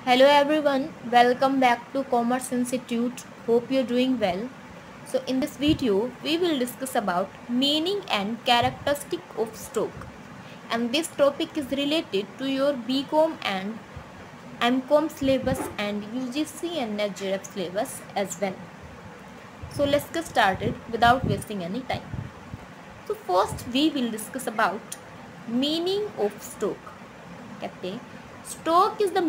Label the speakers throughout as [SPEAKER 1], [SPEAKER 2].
[SPEAKER 1] Hello everyone, welcome back to Commerce Institute. Hope you're doing well. So in this video, we will discuss about meaning and characteristic of stock. And this topic is related to your BCom and MCom syllabus and UGC and NetJRF syllabus as well. So let's get started without wasting any time. So first we will discuss about meaning of stock. कहते हैं stock is the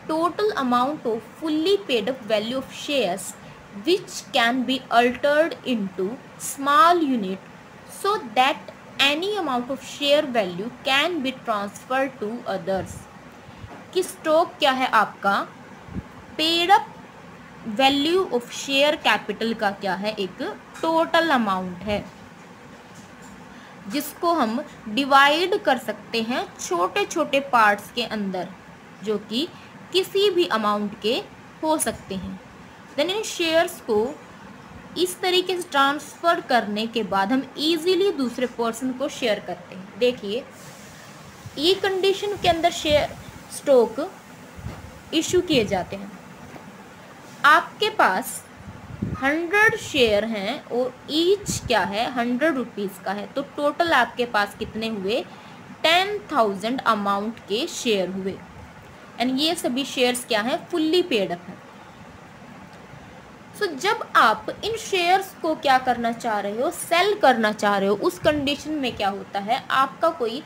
[SPEAKER 1] total amount of fully paid up value of shares which can be altered into small unit so that any amount of share value can be transferred to others. कि stock क्या है आपका paid up value of share capital का क्या है एक total amount है जिसको हम डिवाइड कर सकते हैं छोटे छोटे पार्ट्स के अंदर जो कि किसी भी अमाउंट के हो सकते हैं। देन इन शेयर्स को इस तरीके से ट्रांसफ़र करने के बाद हम इजीली दूसरे पर्सन को शेयर करते हैं। देखिए ये कंडीशन के अंदर शेयर स्टॉक इशू किए जाते हैं। आपके पास 100 शेयर हैं और ईच क्या है 100 रुपीज़ का है, तो टोटल आपके पास कितने हुए 10,000 अमाउंट के शेयर हुए। एंड ये सभी शेयर्स क्या हैं फुल्ली पेड अप हैं। सो जब आप इन शेयर्स को क्या करना चाह रहे हो सेल करना चाह रहे हो उस कंडीशन में क्या होता है आपका कोई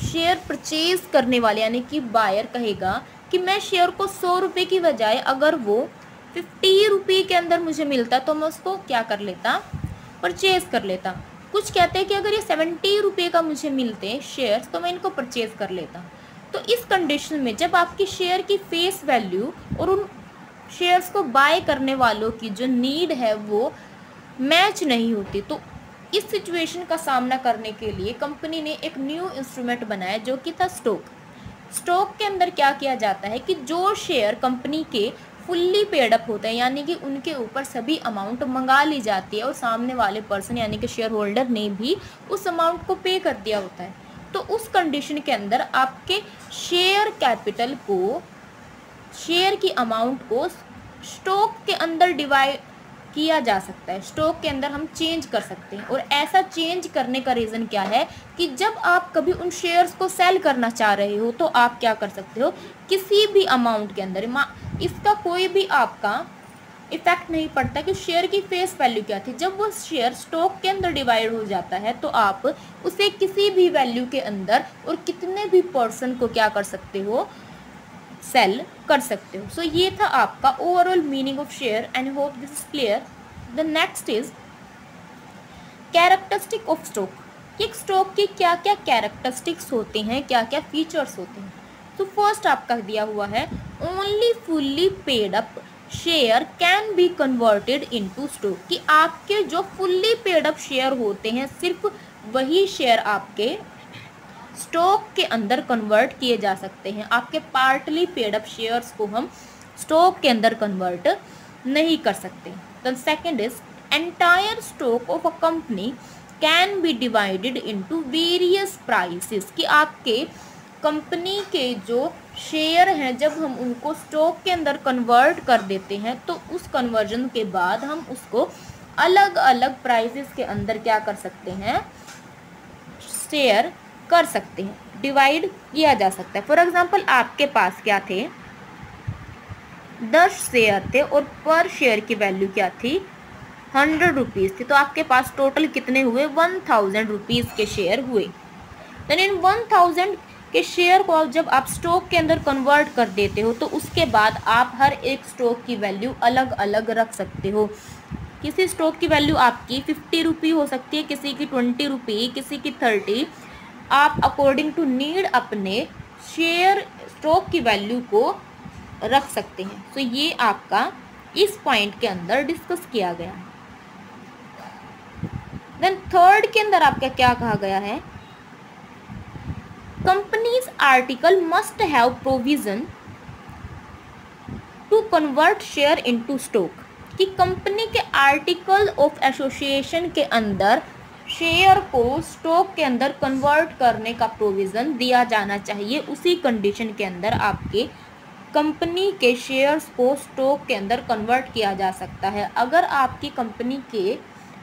[SPEAKER 1] शेयर परचेज करने वाले यानी कि बायर कहेगा कि मैं शेयर को 100 रुपये की बजाय अगर वो 50 रुपये के अंदर मुझे मिलता तो मैं उसको क्या कर लेता परचेज कर लेता। कुछ कहते हैं कि अगर ये 70 रुपये का मुझे मिलते शेयर्स तो मैं इनको परचेज कर लेता। तो इस कंडीशन में जब आपकी शेयर की फेस वैल्यू और उन शेयर्स को बाय करने वालों की जो नीड है वो मैच नहीं होती, तो इस सिचुएशन का सामना करने के लिए कंपनी ने एक न्यू इंस्ट्रूमेंट बनाया जो कि था स्टॉक। स्टॉक के अंदर क्या किया जाता है कि जो शेयर कंपनी के फुल्ली पेड अप होते हैं यानी कि उनके ऊपर सभी अमाउंट मंगा ली जाती है और सामने वाले पर्सन यानी कि शेयर होल्डर ने भी उस अमाउंट को पे कर दिया होता है, तो उस कंडीशन के अंदर आपके शेयर कैपिटल को शेयर की अमाउंट को स्टॉक के अंदर डिवाइड किया जा सकता है, स्टॉक के अंदर हम चेंज कर सकते हैं। और ऐसा चेंज करने का रीज़न क्या है कि जब आप कभी उन शेयर्स को सेल करना चाह रहे हो तो आप क्या कर सकते हो किसी भी अमाउंट के अंदर इसका कोई भी आपका इफेक्ट नहीं पड़ता कि शेयर की फेस वैल्यू क्या थी। जब वो शेयर स्टॉक के अंदर डिवाइड हो जाता है तो आप उसे किसी भी वैल्यू के अंदर और कितने भी पर्सन को क्या कर सकते हो सेल कर सकते हो। सो ये था आपका overall meaning of share and hope this is clear. The next is characteristic of stock. एक स्टॉक के क्या क्या कैरेक्टरिस्टिक्स होते हैं, क्या क्या फीचर्स होते हैं। तो फर्स्ट आपका दिया हुआ है only fully paid up share can be converted into stock, कि आपके जो फुल्ली पेड अप शेयर होते हैं सिर्फ वही शेयर आपके स्टॉक के अंदर कन्वर्ट किए जा सकते हैं। आपके पार्टली पेड अप शेयर्स को हम स्टॉक के अंदर कन्वर्ट नहीं कर सकते। The second is entire stock of a company can be divided into various prices, कि आपके कंपनी के जो शेयर हैं जब हम उनको स्टॉक के अंदर कन्वर्ट कर देते हैं तो उस कन्वर्जन के बाद हम उसको अलग अलग प्राइसेस के अंदर क्या कर सकते हैं शेयर कर सकते हैं, डिवाइड किया जा सकता है। फॉर एग्जांपल आपके पास क्या थे 10 शेयर थे और पर शेयर की वैल्यू क्या थी 100 रुपीज़ थी, तो आपके पास टोटल कितने हुए 1000 रुपीज़ के शेयर हुए। देन इन 1000 के शेयर को जब आप स्टॉक के अंदर कन्वर्ट कर देते हो तो उसके बाद आप हर एक स्टॉक की वैल्यू अलग अलग रख सकते हो। किसी स्टॉक की वैल्यू आपकी 50 रुपये हो सकती है, किसी की 20 रुपये, किसी की 30। आप अकॉर्डिंग टू नीड अपने शेयर स्टॉक की वैल्यू को रख सकते हैं। तो ये आपका इस पॉइंट के अंदर डिस्कस किया गया है। देन थर्ड के अंदर आपका क्या कहा गया है companies article must have provision to convert share into stock, कि कंपनी के आर्टिकल ऑफ एसोसिएशन के अंदर शेयर को स्टॉक के अंदर कन्वर्ट करने का प्रोविज़न दिया जाना चाहिए। उसी कंडीशन के अंदर आपके कंपनी के शेयर्स को स्टॉक के अंदर कन्वर्ट किया जा सकता है। अगर आपकी कंपनी के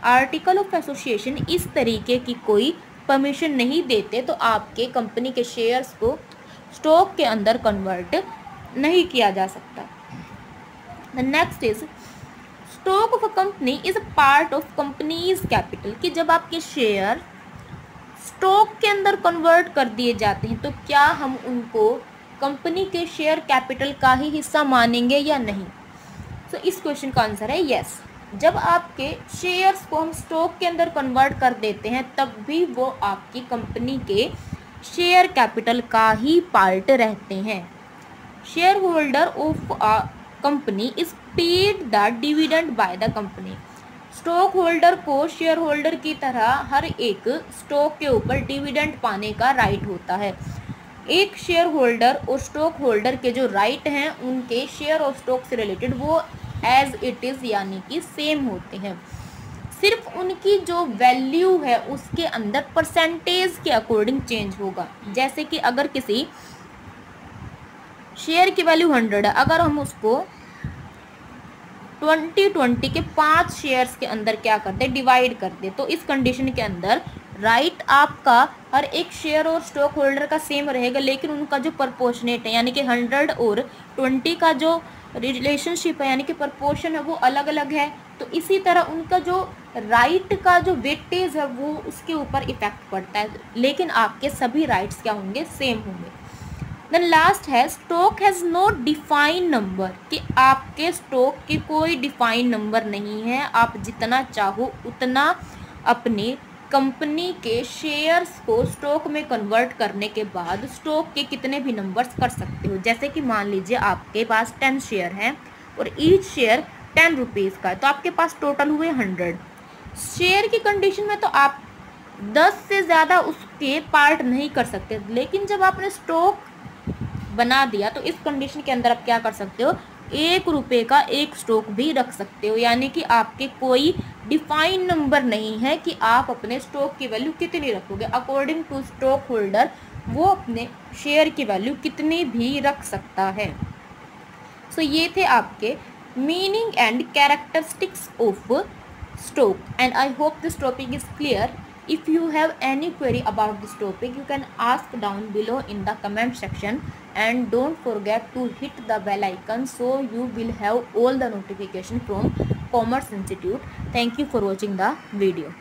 [SPEAKER 1] आर्टिकल ऑफ एसोसिएशन इस तरीके की कोई परमिशन नहीं देते तो आपके कंपनी के शेयर्स को स्टॉक के अंदर कन्वर्ट नहीं किया जा सकता। The next is stock of a company is a part of companies capital, कि जब आपके शेयर स्टॉक के अंदर कन्वर्ट कर दिए जाते हैं तो क्या हम उनको कंपनी के शेयर कैपिटल का ही हिस्सा मानेंगे या नहीं। तो इस क्वेश्चन का आंसर है यस। जब आपके शेयर्स को हम स्टॉक के अंदर कन्वर्ट कर देते हैं तब भी वो आपकी कंपनी के शेयर कैपिटल का ही पार्ट रहते हैं। Share holder of a company is paid the dividend by the company, stock holder को शेयर होल्डर की तरह हर एक स्टॉक के ऊपर डिविडेंड पाने का राइट होता है। एक शेयर होल्डर और स्टॉक होल्डर के जो राइट हैं उनके शेयर और स्टॉक से रिलेटेड वो एज इट इज़ यानी कि सेम होते हैं, सिर्फ उनकी जो वैल्यू है उसके अंदर परसेंटेज के अकॉर्डिंग चेंज होगा। जैसे कि अगर किसी शेयर की वैल्यू 100 है, अगर हम उसको 20 के 5 शेयर्स के अंदर क्या कर दे डिवाइड कर दे तो इस कंडीशन के अंदर राइट आपका हर एक शेयर और स्टॉक होल्डर का सेम रहेगा, लेकिन उनका जो प्रपोर्शनेट है यानी कि 100 और 20 का जो रिलेशनशिप है यानी कि प्रपोर्शन है वो अलग अलग है। तो इसी तरह उनका जो राइट का जो वेटेज है वो उसके ऊपर इफेक्ट पड़ता है, लेकिन आपके सभी राइट्स क्या होंगे सेम होंगे। देन लास्ट है stock has no define number, कि आपके स्टॉक के कोई डिफाइन नंबर नहीं है, आप जितना चाहो उतना अपनी कंपनी के शेयर्स को स्टॉक में कन्वर्ट करने के बाद स्टॉक के कितने भी नंबर्स कर सकते हो। जैसे कि मान लीजिए आपके पास 10 शेयर हैं और ईच शेयर 10 रुपीज़ का है तो आपके पास टोटल हुए 100 शेयर की कंडीशन में, तो आप 10 से ज़्यादा उसके पार्ट नहीं कर सकते, लेकिन जब आपने स्टॉक बना दिया तो इस कंडीशन के अंदर आप क्या कर सकते हो, 1 रुपये का एक स्टॉक भी रख सकते हो, यानी कि आपके कोई डिफाइन नंबर नहीं है कि आप अपने स्टॉक की वैल्यू कितनी रखोगे। अकॉर्डिंग टू स्टॉक होल्डर वो अपने शेयर की वैल्यू कितनी भी रख सकता है। सो ये थे आपके meaning and characteristics of stock and I hope this topic is clear. If you have any query about this topic, you can ask down below in the comment section and don't forget to hit the bell icon so you will have all the notification from Commerce Institute. Thank you for watching the video.